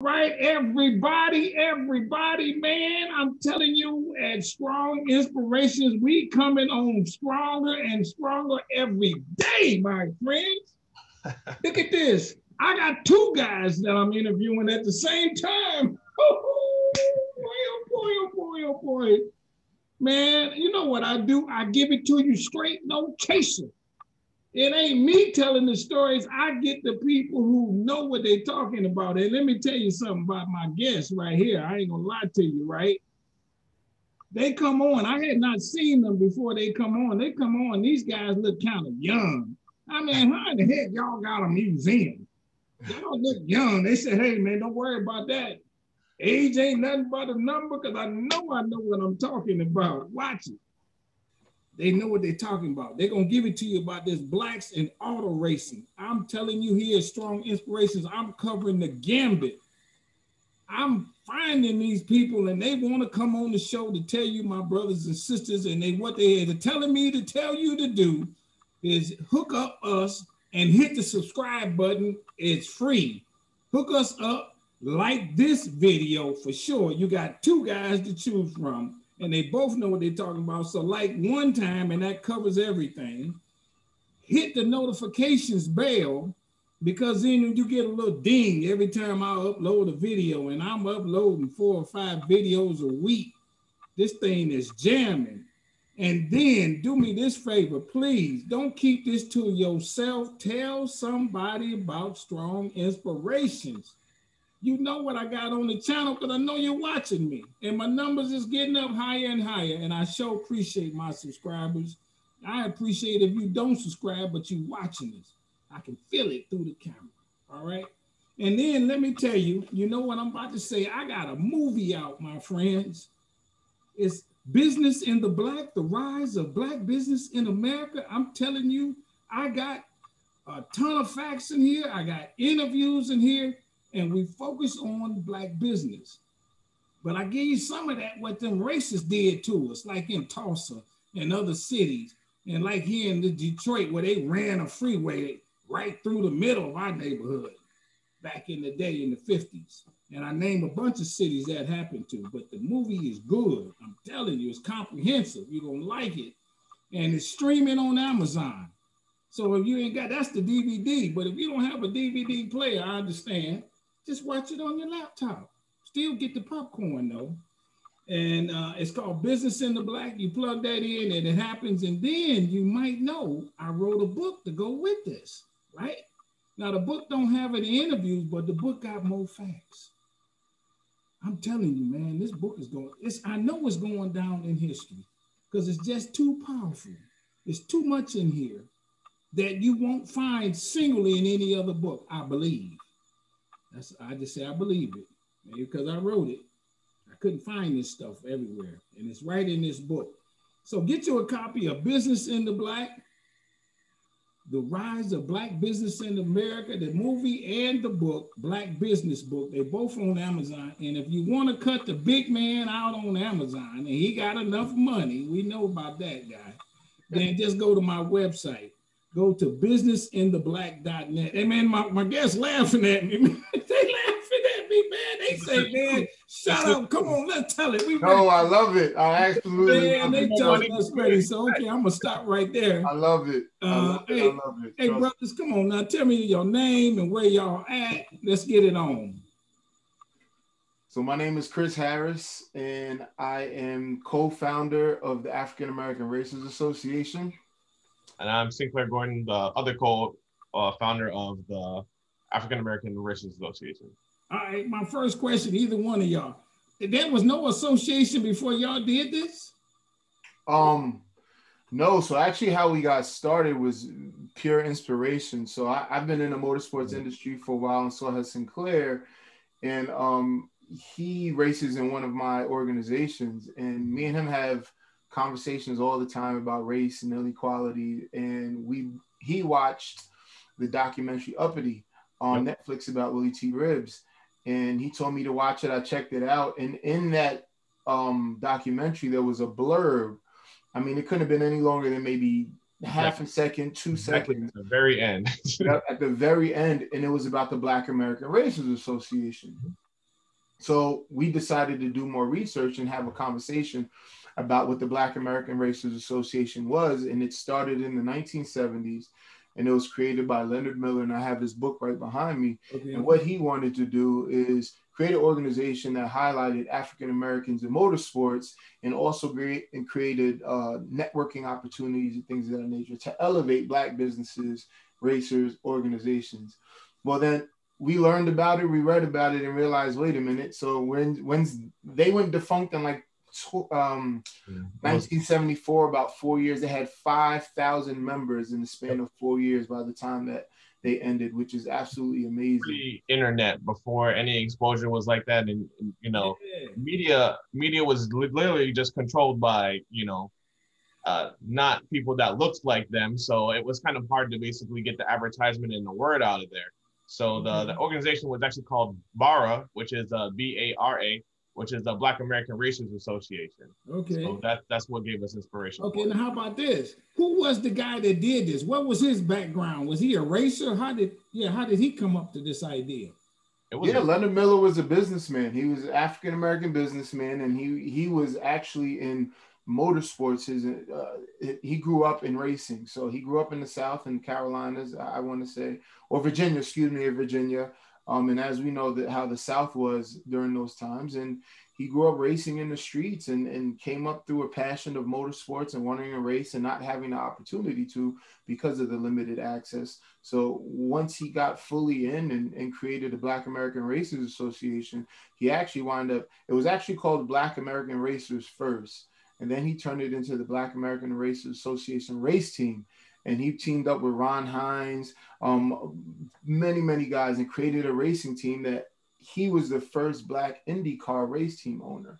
Right, everybody, man. I'm telling you, at Strong Inspirations, we coming on stronger and stronger every day, my friends. Look at this. I got two guys that I'm interviewing at the same time. Oh, boy, oh boy, oh boy, oh boy. Man, you know what I do? I give it to you straight, no chaser. It ain't me telling the stories. I get the people who know what they're talking about. And let me tell you something about my guests right here. I ain't gonna lie to you, right? They come on. I had not seen them before they come on. They come on. These guys look kind of young. I mean, how in the heck y'all got a museum? Y'all look young. They said, hey, man, don't worry about that. Age ain't nothing but a number because I know what I'm talking about. Watch it. They know what they're talking about. They're going to give it to you about this blacks and auto racing. I'm telling you here, Strong Inspirations, I'm covering the gambit. I'm finding these people and they want to come on the show to tell you, my brothers and sisters, and what they are telling me to tell you to do is hook up us and hit the subscribe button. It's free. Hook us up, like this video for sure. You got two guys to choose from. And they both know what they're talking about. So like one time, and that covers everything, hit the notifications bell, because then you get a little ding every time I upload a video, and I'm uploading 4 or 5 videos a week. This thing is jamming. And then do me this favor, please, don't keep this to yourself. Tell somebody about Strong Inspirations. You know what I got on the channel because I know you're watching me. And my numbers is getting up higher and higher. And I sure appreciate my subscribers. I appreciate if you don't subscribe, but you watching this. I can feel it through the camera. All right. And then let me tell you, you know what I'm about to say? I got a movie out, my friends. It's Business in the Black, the rise of black business in America. I'm telling you, I got a ton of facts in here. I got interviews in here. And we focus on black business. But I give you some of that, what them racists did to us, like in Tulsa and other cities. And like here in Detroit, where they ran a freeway right through the middle of our neighborhood back in the day in the 50s. And I named a bunch of cities that happened to, but the movie is good. I'm telling you, it's comprehensive. You're gonna like it. And it's streaming on Amazon. So if you ain't got, that's the DVD. But if you don't have a DVD player, I understand. Just watch it on your laptop. Still get the popcorn though. And it's called Business in the Black. You plug that in and it happens. And then you might know I wrote a book to go with this, right? Now the book don't have any interviews, but the book got more facts. I'm telling you, man, this book is going, I know it's going down in history because it's just too powerful. There's too much in here that you won't find singly in any other book, I believe. I just say I believe it, maybe because I wrote it. I couldn't find this stuff everywhere, and it's right in this book. So get you a copy of Business in the Black, The Rise of Black Business in America, the movie and the book, Black Business Book. They're both on Amazon. And if you want to cut the big man out on Amazon, and he got enough money, we know about that guy, then just go to my website. Go to businessintheblack.net. Hey, man, my guests laughing at me. They laughing at me, man. They say, man, shut up. Come on, let's tell it. I love it. I absolutely love it. They telling us ready. So, okay, I'm going to stop right there. I love it. I love it. Hey, brothers, come on now. Tell me your name and where y'all at. Let's get it on. So my name is Chris Harris, and I am co-founder of the African American Racers Association. And I'm Sinclair Gordon, the other co-founder of the African American Racers Association. All right, my first question, either one of y'all. There was no association before y'all did this? No, so actually how we got started was pure inspiration. So I've been in the motorsports industry for a while, and so has Sinclair. And he races in one of my organizations, and me and him have conversations all the time about race and inequality. And he watched the documentary Uppity on Netflix about Willie T. Ribbs, and he told me to watch it. I checked it out, and in that documentary there was a blurb. I mean, it couldn't have been any longer than maybe half a second, 2 seconds. At the very end. At the very end, and it was about the Black American Racers Association. So we decided to do more research and have a conversation about what the Black American Racers Association was. And it started in the 1970s, and it was created by Leonard Miller. And I have his book right behind me. Okay. And what he wanted to do is create an organization that highlighted African Americans in motorsports, and also created networking opportunities and things of that nature to elevate Black businesses, racers, organizations. Well, then we learned about it, we read about it, and realized, wait a minute. So when they went defunct in like 1974, about 4 years, they had 5,000 members in the span of 4 years by the time that they ended, which is absolutely amazing. Pre-internet, before any exposure was like that, and you know, media was literally just controlled by, you know, not people that looked like them. So it was kind of hard to basically get the advertisement and the word out of there. So the organization was actually called BARA, which is BARA, which is the Black American Racers Association. Okay. So that's what gave us inspiration. Okay, now how about this? Who was the guy that did this? What was his background? Was he a racer? How did he come up to this idea? Leonard Miller was a businessman. He was an African American businessman, and he was actually in motorsports. He grew up in racing. So he grew up in the South, in Carolinas, I want to say, or Virginia, Virginia. And as we know how the South was during those times, and he grew up racing in the streets and came up through a passion of motorsports and wanting to race and not having the opportunity to because of the limited access. So once he got fully in and created the Black American Racers Association, he actually it was actually called Black American Racers first. And then he turned it into the Black American Racers Association race team. And he teamed up with Ron Hines, many guys, and created a racing team that he was the first Black IndyCar race team owner.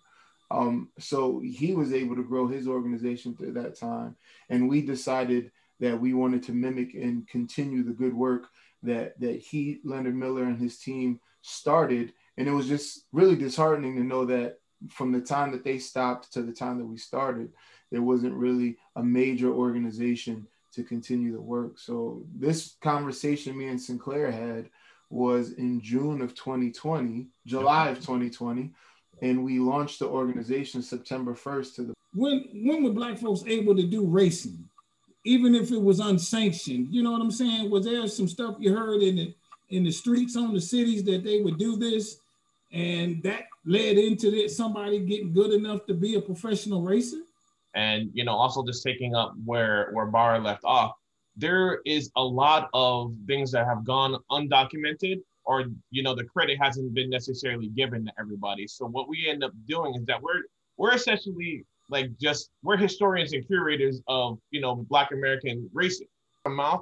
So he was able to grow his organization through that time. And we decided that we wanted to mimic and continue the good work that he, Leonard Miller, and his team started. And it was just really disheartening to know that from the time that they stopped to the time that we started, there wasn't really a major organization to continue the work. So this conversation me and Sinclair had was in July of 2020, and we launched the organization September 1st. When were Black folks able to do racing, even if it was unsanctioned? You know what I'm saying? Was there some stuff you heard in the streets on the cities that they would do this, and that led into somebody getting good enough to be a professional racer? And, you know, also just taking up where Barra left off, there is a lot of things that have gone undocumented, or, you know, the credit hasn't been necessarily given to everybody. So what we end up doing is that we're essentially we're historians and curators of, you know, Black American racing.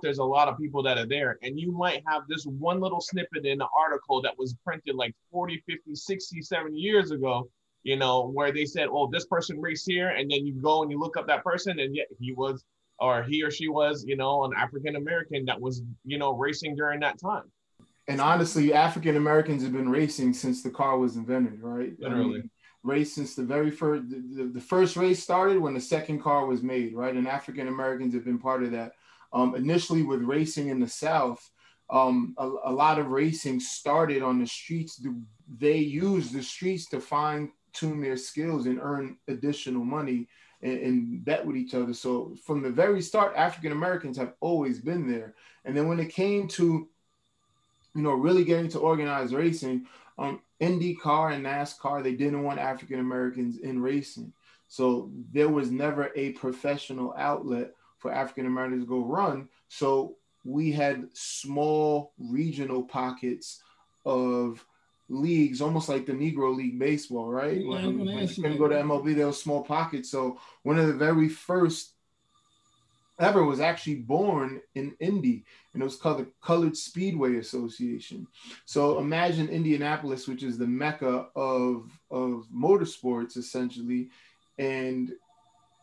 There's a lot of people that are there, and you might have this one little snippet in an article that was printed like 40, 50, 60, 70 years ago, you know, where they said, oh, this person raced here, and then you go and you look up that person, and yet he or she was, you know, an African American that was, you know, racing during that time. And honestly, African Americans have been racing since the car was invented, right? Literally. Race since the very first, the first race started when the second car was made, right? And African Americans have been part of that. Initially with racing in the South, a lot of racing started on the streets. They used the streets to fine-tune their skills and earn additional money and bet with each other. So from the very start, African Americans have always been there. And then when it came to, you know, really getting to organized racing, IndyCar and NASCAR, they didn't want African Americans in racing. So there was never a professional outlet for African Americans to go run. So we had small regional pockets of leagues, almost like the Negro League baseball, right? Yeah, when you couldn't go to MLB, there was small pockets. So one of the very first ever was actually born in Indy, and it was called the Colored Speedway Association. So imagine Indianapolis, which is the mecca of motorsports, essentially, and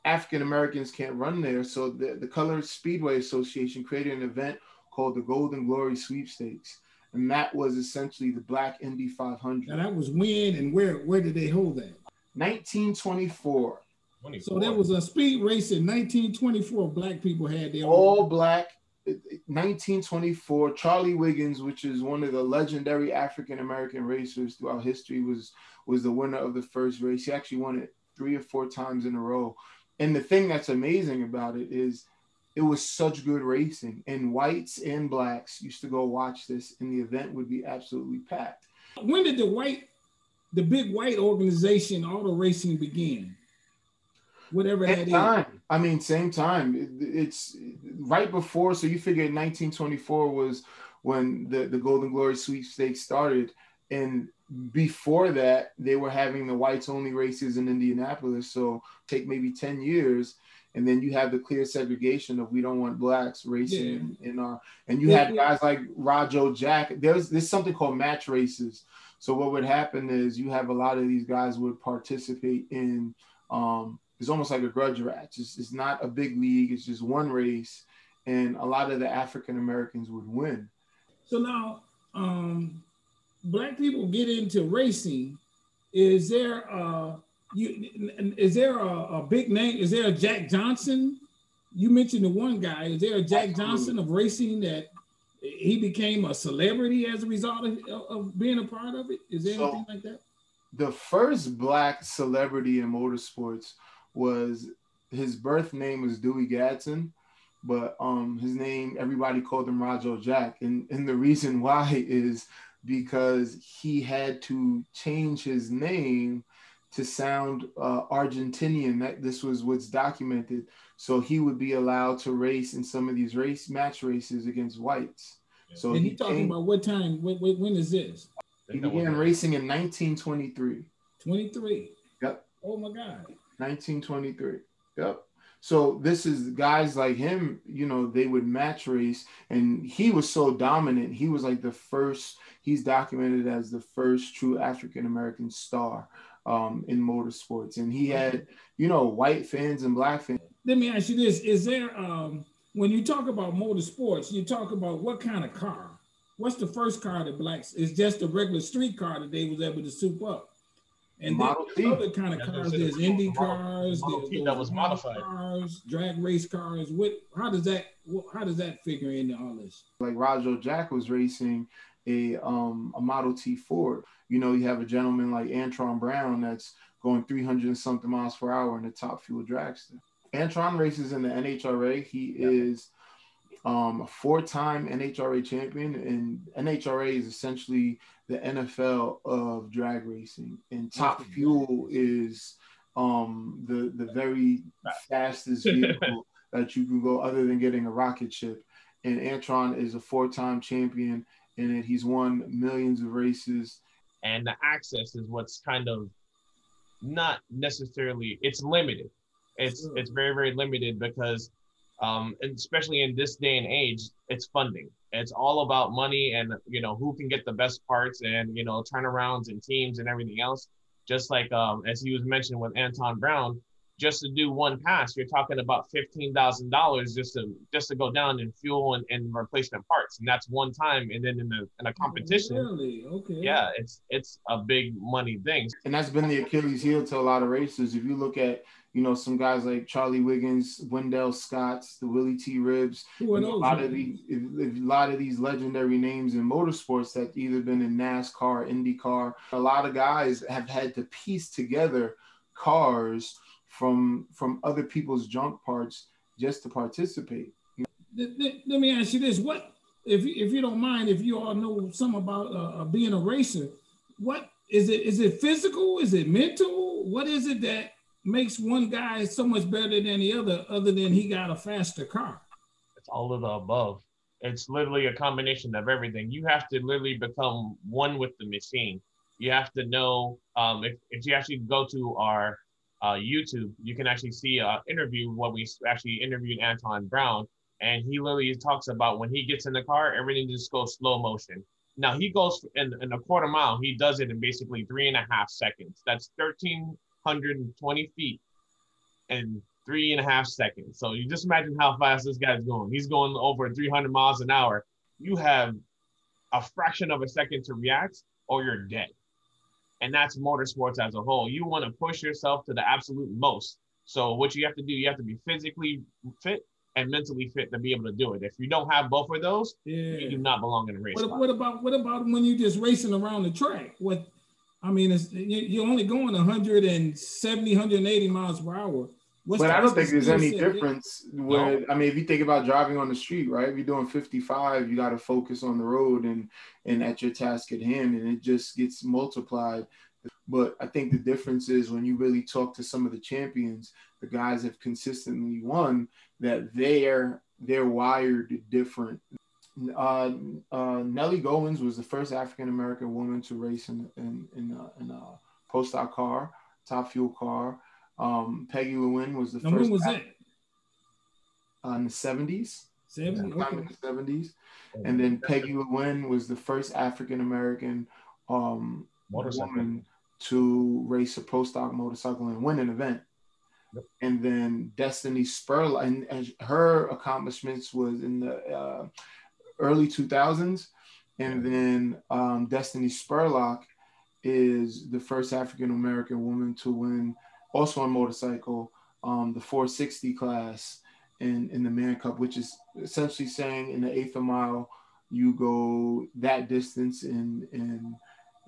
African Americans can't run there. So the Colored Speedway Association created an event called the Golden Glory Sweepstakes. And that was essentially the Black Indy 500. Now that was when and where did they hold that? 1924. So there was a speed race in 1924. Black people had their all Black 1924, Charlie Wiggins, which is one of the legendary African-American racers throughout history, was the winner of the first race. He actually won it 3 or 4 times in a row. And the thing that's amazing about it is it was such good racing, and whites and blacks used to go watch this, and the event would be absolutely packed. When did the big white organization auto racing begin? Whatever that is. I mean, same time. It's right before. So you figure 1924 was when the Golden Glory sweepstakes started, and before that they were having the whites only races in Indianapolis. So take maybe 10 years, and then you have the clear segregation of we don't want blacks racing in our. And you had guys like Rajo Jack. There's something called match races. So what would happen is you have a lot of these guys would participate in. It's almost like a grudge match. It's not a big league. It's just one race, and a lot of the African Americans would win. So now, black people get into racing. Is there a big name? Is there a Jack Johnson? You mentioned the one guy. Is there a Jack Johnson of racing that he became a celebrity as a result of being a part of it? Is there anything like that? The first black celebrity in motorsports was, his birth name was Dewey Gadsden, but his name, everybody called him Rajo Jack. And the reason why is because he had to change his name to sound Argentinian. This was what's documented. So he would be allowed to race in some of these match races against whites. So and he talking about what time, when is this? He began racing in 1923. 23? Yep. Oh my God. 1923. Yep. So this is guys like him, you know, they would match race, and he was so dominant. He was like the first, he's documented as the first true African-American star in motorsports. And he had, you know, white fans and black fans. Let me ask you this. Is there, when you talk about motorsports, you talk about what kind of car? What's the first car that blacks? It's just a regular street car that they was able to soup up. And then other kind of cars, there's Indy cars, there's that was modified cars, drag race cars. How does that figure into all this? Like Rajo Jack was racing a Model T Ford. You know, you have a gentleman like Antron Brown that's going 300 and something miles per hour in a top fuel dragster. Antron races in the NHRA. He is a 4-time NHRA champion, and NHRA is essentially the NFL of drag racing. And Top Fuel is the very fastest vehicle that you can go other than getting a rocket ship. And Antron is a 4-time champion, and he's won millions of races. And the access is what's kind of not necessarily, it's limited. It's very, very limited because and especially in this day and age, it's funding. It's all about money and, you know, who can get the best parts and, you know, turnarounds and teams and everything else. Just like, as he was mentioned with Anton Brown, just to do one pass, you're talking about $15,000 just to go down in fuel and replacement parts. And that's one time. And then in a competition, really? Okay. Yeah, it's a big money thing. And that's been the Achilles heel to a lot of racers. If you look at, you know, some guys like Charlie Wiggins, Wendell Scotts, the Willie T. Ribbs, a lot of these legendary names in motorsports that either been in NASCAR, IndyCar. A lot of guys have had to piece together cars from other people's junk parts just to participate. Let me ask you this: what, if you don't mind, if you all know something about being a racer, what is it? Is it physical? Is it mental? What is it that makes one guy so much better than the other than he got a faster car? It's all of the above. It's literally a combination of everything. You have to literally become one with the machine. You have to know, if you actually go to our YouTube, you can actually see an interview when we actually interviewed Anton Brown, and he literally talks about when he gets in the car, everything just goes slow motion. Now he goes in a quarter mile, he does it in basically 3.5 seconds. That's 1,320 feet in 3.5 seconds. So you just imagine how fast this guy's going. He's going over 300 miles an hour. You have a fraction of a second to react or you're dead. And that's motorsports as a whole. You want to push yourself to the absolute most. So what you have to do, you have to be physically fit, and mentally fit to be able to do it. If you don't have both of those, you do not belong in a race. What about when you're just racing around the track? You're only going 170, 180 miles per hour. But I don't think there's any difference with, I mean, if you think about driving on the street, right? If you're doing 55, you got to focus on the road and at your task at hand, and it just gets multiplied. But I think the difference is when you really talk to some of the champions, the guys have consistently won, that they're wired different. Nelly Goins was the first African-American woman to race in a post-out car, top fuel car. Peggy Lewin was the first. When was that? In the 70s. 70s? Okay. In the 70s. And then Peggy Lewin was the first African-American woman to race a post-stock motorcycle and win an event. Yep. And then Destiny Spurlock, and her accomplishments was in the early 2000s. And then Destiny Spurlock is the first African-American woman to win, also on motorcycle, the 460 class in the Man Cup, which is essentially saying in the eighth of mile, you go that distance in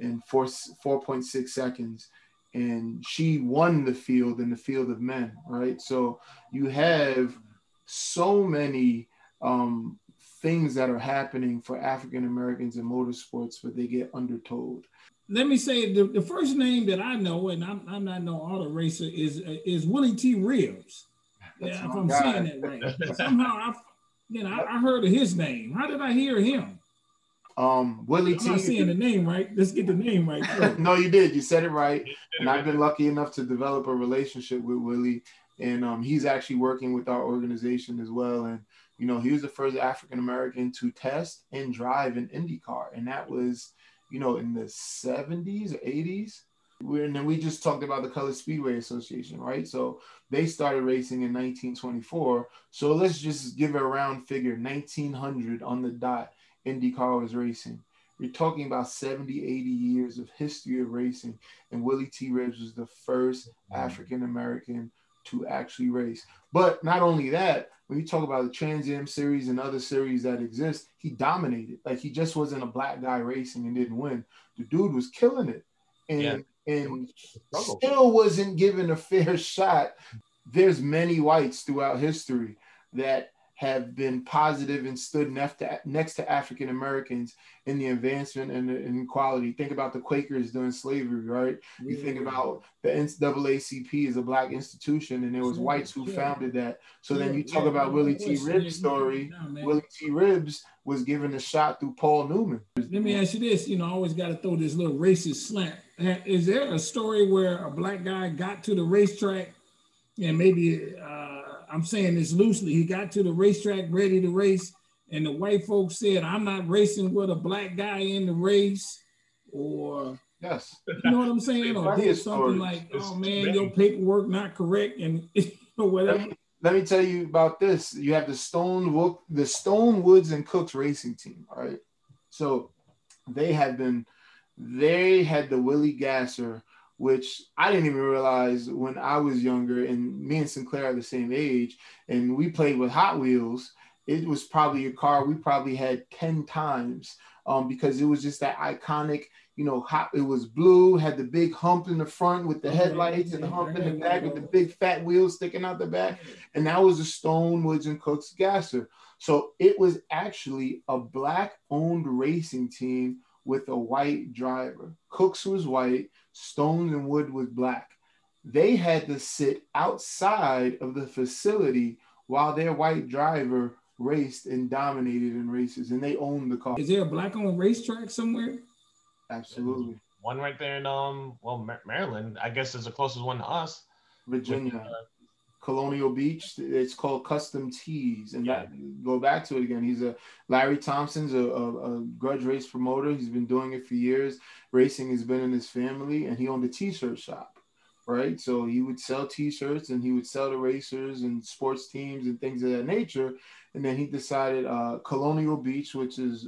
4.6 seconds. And she won the field in the field of men, right? So you have so many things that are happening for African Americans in motorsports, but they get undertold. Let me say the first name that I know, and I'm not no auto racer, is Willie T. Ribs. Yeah, if I'm saying that right. Somehow I heard of his name. How did I hear him? Willie T. I'm not saying the name right. Let's get the name right. No, you did. You said it right. And I've been lucky enough to develop a relationship with Willie. And he's actually working with our organization as well. And, you know, he was the first African-American to test and drive an IndyCar. And that was, you know, in the 70s or 80s. And then we just talked about the Color Speedway Association, right? So they started racing in 1924. So let's just give it a round figure, 1900 on the dot. IndyCar was racing. You're talking about 70, 80 years of history of racing. And Willie T. Ribs was the first African-American to actually race. But not only that, when you talk about the Trans Am series and other series that exist, he dominated. Like, he just wasn't a black guy racing and didn't win. The dude was killing it. And still wasn't given a fair shot. There's many whites throughout history that have been positive and stood next to African Americans in the advancement and the equality. Think about the Quakers during slavery, right? You think about the NAACP is a black institution, and there was whites who founded that. So then you talk about Willie T. Ribs' story. Willie T. Ribs was given a shot through Paul Newman. Let me ask you this. You know, I always got to throw this little racist slant. Is there a story where a black guy got to the racetrack and maybe I'm saying this loosely, he got to the racetrack ready to race, and the white folks said, I'm not racing with a black guy in the race, or yes, you know what I'm saying? Or did something like, oh man, your paperwork not correct, and whatever. Let me tell you about this. You have the Stone Woods and Cooks racing team, all right? So they had the Willie Gasser, which I didn't even realize when I was younger, and me and Sinclair are the same age, and we played with Hot Wheels. It was probably a car we probably had 10 times because it was just that iconic, you know, it was blue, had the big hump in the front with the headlights and the hump in the back with the big fat wheels sticking out the back. And that was a Stone Woods and Cooks Gasser. So it was actually a black-owned racing team with a white driver. Cooks was white, Stones and Wood was black. They had to sit outside of the facility while their white driver raced and dominated in races, and they owned the car. Is there a black-owned racetrack somewhere? Absolutely. One right there in Maryland, I guess, is the closest one to us. Virginia. Colonial Beach. It's called Custom Tees, and that, go back to it again. Larry Thompson's a grudge race promoter. He's been doing it for years. Racing has been in his family, and he owned a t-shirt shop, right? So he would sell t-shirts, and he would sell to racers and sports teams and things of that nature. And then he decided Colonial Beach, which is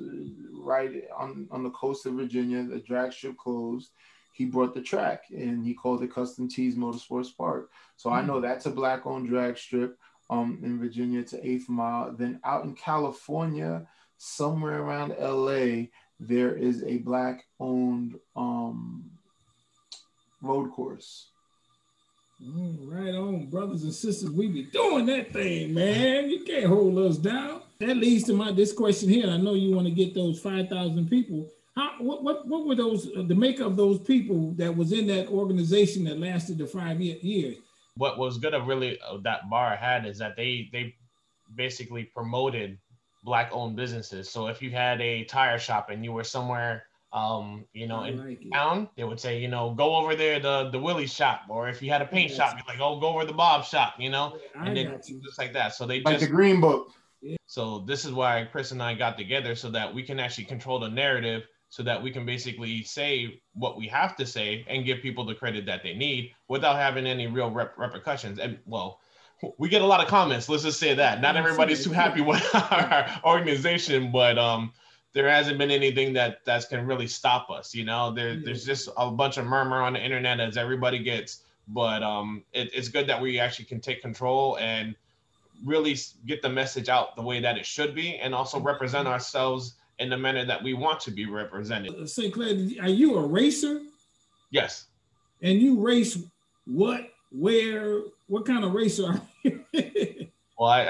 right on the coast of Virginia, the drag strip closed. He brought the track, and he called it Custom Tees Motorsports Park. So I know that's a black-owned drag strip. in Virginia to 8th Mile. Then out in California, somewhere around LA, there is a Black-owned road course. Right on, brothers and sisters. We be doing that thing, man. You can't hold us down. That leads to this question here. I know you want to get those 5,000 people. What were those, the makeup of those people that was in that organization that lasted the 5 years? What was good of really that bar had is that they basically promoted Black-owned businesses. So if you had a tire shop and you were somewhere in town, they would say, go over there to the Willie's shop, or if you had a paint shop, you're like, oh, go over to the Bob shop, and then just like that. So they like the Green Book. So this is why Chris and I got together, so that we can actually control the narrative, so that we can basically say what we have to say and give people the credit that they need without having any real repercussions. And well, we get a lot of comments. Let's just say that not everybody's too happy with our organization, but there hasn't been anything that can really stop us. There's just a bunch of murmur on the internet as everybody gets, but it's good that we actually can take control and really get the message out the way that it should be, and also represent ourselves in the manner that we want to be represented. St. Clair, are you a racer? Yes. And you race what, where, what kind of racer are you? Well,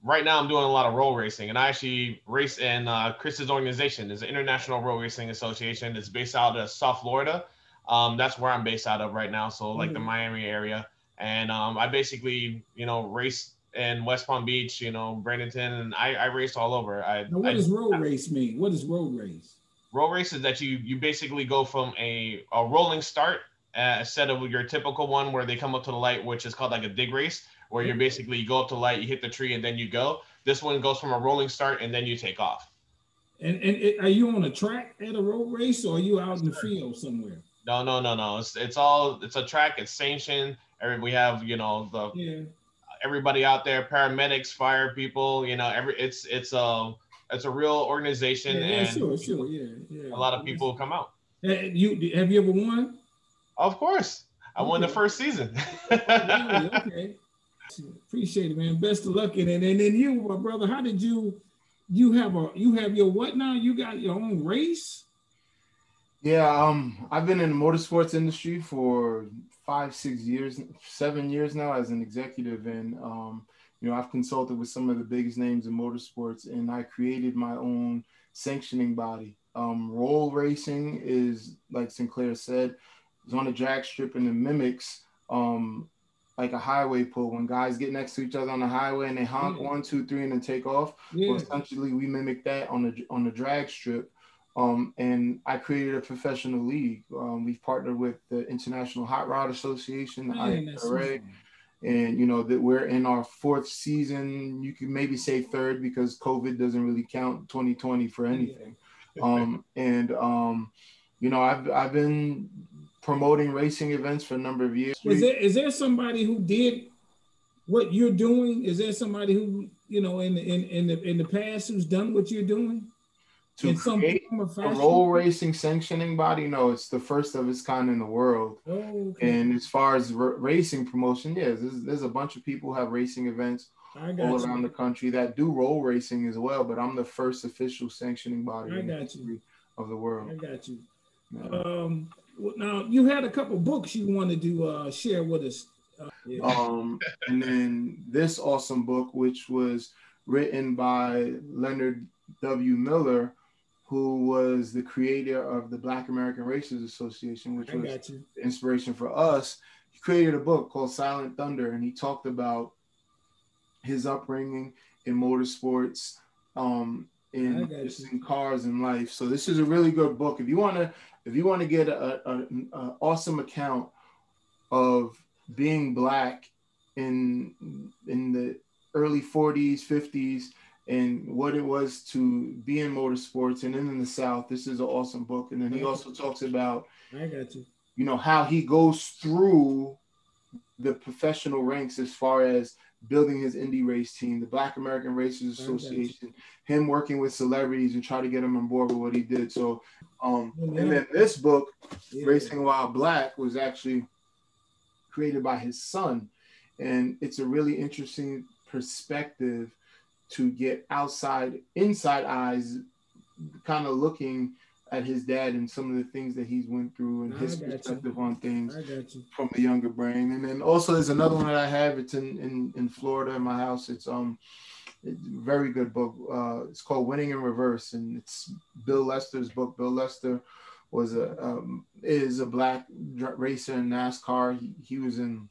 right now I'm doing a lot of roll racing, and I actually race in Chris's organization. It's an International Roll Racing Association. It's based out of South Florida. That's where I'm based out of right now. So like the Miami area. And I basically, race in West Palm Beach, Bradenton, and I race all over. Now, what does road race mean? What is road race? Road race is that you basically go from a rolling start instead of your typical one where they come up to the light, which is called like a dig race, where you basically go up to the light, you hit the tree, and then you go. This one goes from a rolling start, and then you take off. And are you on a track at a road race, or are you out in the field somewhere? No. It's a track. It's sanctioned. We have, everybody out there, paramedics, fire people, it's a real organization. Sure. A lot of people come out. Have you ever won? Of course. I won the first season. Okay. Appreciate it, man. Best of luck in it. And then you, my brother, how did you have your what now? You got your own race? Yeah, I've been in the motorsports industry for 7 years now as an executive, and I've consulted with some of the biggest names in motorsports, and I created my own sanctioning body. Roll racing is, like Sinclair said, is on a drag strip, and it mimics like a highway pull. When guys get next to each other on the highway and they honk 1, 2, 3 and then take off. Well, essentially we mimic that on the drag strip. And I created a professional league. We've partnered with the International Hot Rod Association, the IRA, and that we're in our 4th season. You can maybe say 3rd because COVID doesn't really count 2020 for anything. I've been promoting racing events for a number of years. Is there somebody who did what you're doing? Is there somebody who in the past who's done what you're doing? To create a roll racing sanctioning body, no, it's the first of its kind in the world. Oh, okay. And as far as racing promotion, there's a bunch of people who have racing events all around the country that do roll racing as well. But I'm the first official sanctioning body of the world. I got you. Yeah. Now you had a couple books you wanted to share with us. And then this awesome book, which was written by Leonard W. Miller, who was the creator of the Black American Racers Association, which was the inspiration for us. He created a book called Silent Thunder, and he talked about his upbringing in motorsports, in cars and life. So this is a really good book. If you want to get an awesome account of being Black in the early 40s, 50s, and what it was to be in motorsports and in the South, this is an awesome book. And then he also talks about, how he goes through the professional ranks as far as building his indie race team, the Black American Racers Association, him working with celebrities and try to get them on board with what he did. So, and then this book, Racing While Black, was actually created by his son. And it's a really interesting perspective to get inside eyes, kind of looking at his dad and some of the things that he's went through and his perspective on things from the younger brain. And then also there's another one that I have. It's in Florida in my house. It's a very good book. It's called Winning in Reverse, and it's Bill Lester's book. Bill Lester is a black racer in NASCAR. He was in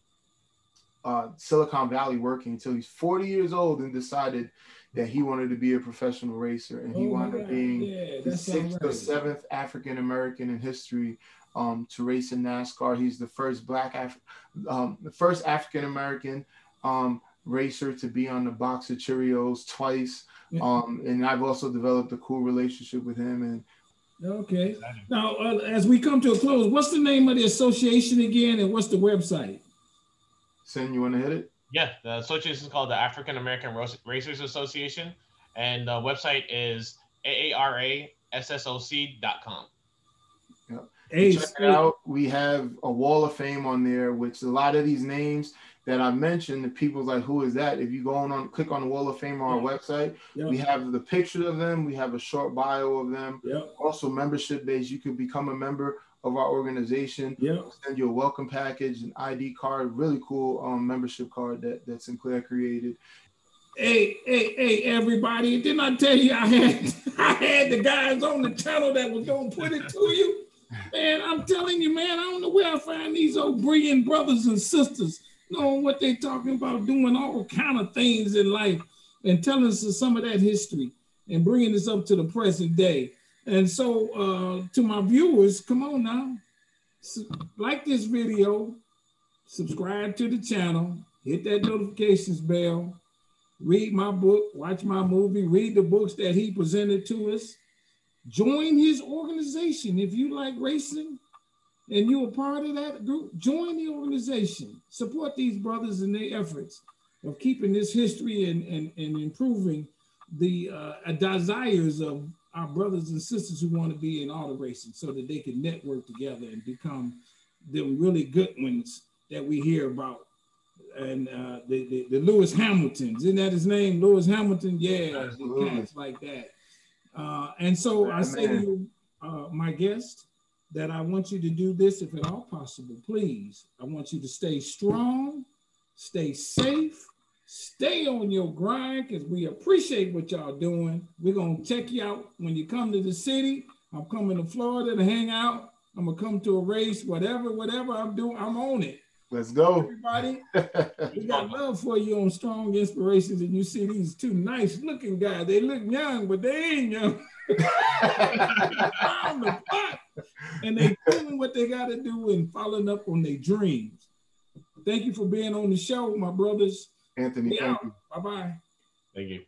Silicon Valley working until he's 40 years old and decided that he wanted to be a professional racer, and he wound up being the 6th or 7th African American in history to race in NASCAR. He's the first first African American racer to be on the box of Cheerios twice. And I've also developed a cool relationship with him. And okay, now as we come to a close, what's the name of the association again, and what's the website? Sin, you want to hit it? Yeah, the association is called the African American Racers Association, and the website is aarassoc.com. Check it out. We have a wall of fame on there, which a lot of these names that I mentioned, the people's like, who is that? If you go on, click on the wall of fame on our website, we have the picture of them. We have a short bio of them. Also membership based. You could become a member of our organization. We'll send you a welcome package, an ID card, really cool membership card that Sinclair created. Hey, everybody! Didn't I tell you I had the guys on the channel that was gonna put it to you? Man, I'm telling you, man, I don't know where I find these old brilliant brothers and sisters knowing what they're talking about, doing all kind of things in life and telling us some of that history and bringing this up to the present day. And so to my viewers, come on now, like this video, subscribe to the channel, hit that notifications bell, read my book, watch my movie, read the books that he presented to us. Join his organization. If you like racing and you're a part of that group, join the organization. Support these brothers in their efforts of keeping this history and improving the desires of our brothers and sisters who want to be in auto racing so that they can network together and become the really good ones that we hear about. And the Lewis Hamiltons, isn't that his name? Lewis Hamilton? Yeah, cats like that. And so I say to you, my guest, that I want you to do this if at all possible. Please, I want you to stay strong, stay safe, stay on your grind, because we appreciate what y'all doing. We're going to check you out when you come to the city. I'm coming to Florida to hang out. I'm going to come to a race, whatever I'm doing, I'm on it. Let's go. Everybody, we got love for you on Strong Inspirations, and you see these two nice looking guys. They look young, but they ain't young. And they doing what they got to do and following up on their dreams. Thank you for being on the show, my brothers. Anthony, thank you. Bye-bye. Thank you.